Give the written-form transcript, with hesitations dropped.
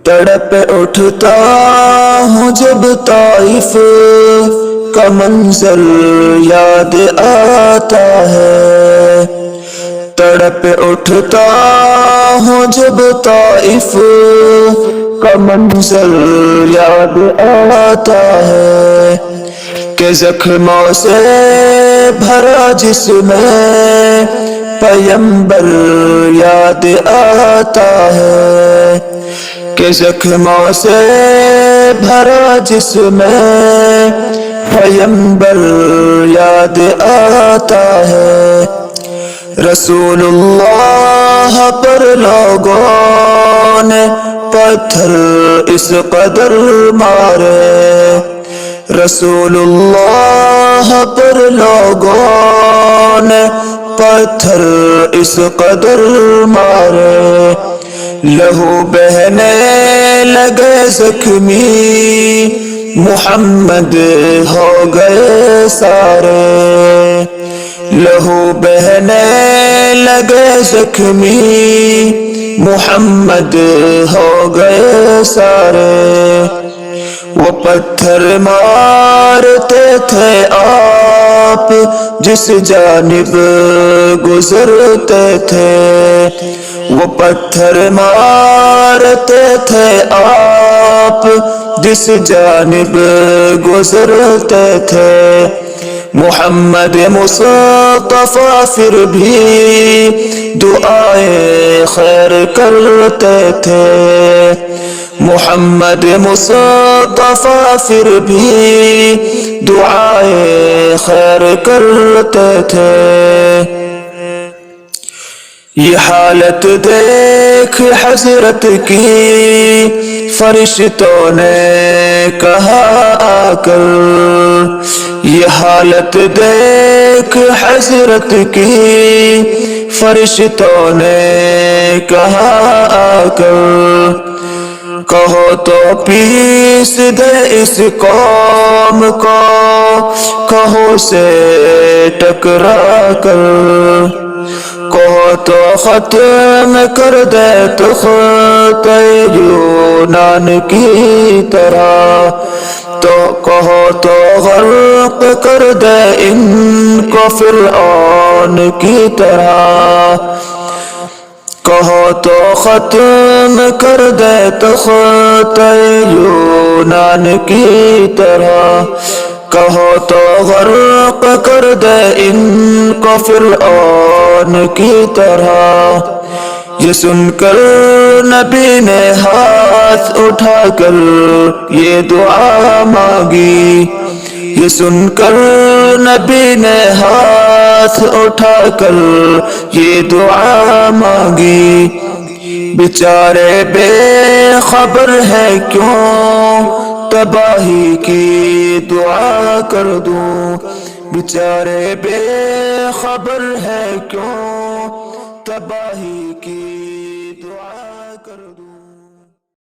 تڑپ اٹھتا ہوں جب طائف کا منظر یاد آتا ہے، تڑپ اٹھتا ہوں جب طائف کا منظر یاد آتا ہے، کہ زخموں سے بھرا جسم پیمبر یاد آتا ہے، کہ زخموں سے بھرا جسم پیمبر یاد آتا ہے، رسول اللہ پر لوگوں نے پتھر اس قدر مارے، رسول اللہ پر لوگوں نے پتھر اس قدر مارے، لہو بہنے لگے زخمی محمد ہو گئے سارے، لہو بہنے لگے زخمی محمد ہو گئے سارے، وہ پتھر مارتے تھے آپ جس جانب گزرتے تھے، وہ پتھر مارتے تھے آپ جس جانب گزرتے تھے، محمد مصطفیٰ پھر بھی دعائیں خیر کرتے تھے، محمد مصطفیٰ پھر بھی دعائیں خیر کرتے تھے، یہ حالت دیکھ حضرت کی فرشتوں نے کہا آ کر، یہ حالت دیکھ حضرت کی فرشتوں نے کہا آ کر، کہو تو پیس دے اس قوم کو کہو سے ٹکرا کر، کہو تو ختم کر دے تخت یونان کی طرح، تو کہو تو غرق کر دے ان کو فرعون کی طرح، کہو تو ختم کر دے تخت یونان کی طرح، کہو تو غرق کر دے ان کو فرعون کی طرح، یہ سن کر نبی نے ہاتھ اٹھا کر یہ دعا مانگی، یہ سن کر نبی نے ہاتھ اٹھا کر یہ دعا مانگی، بیچارے بے خبر ہے کیوں تباہی کی دعا کر دوں، بیچارے بے خبر ہے کیوں تباہی کی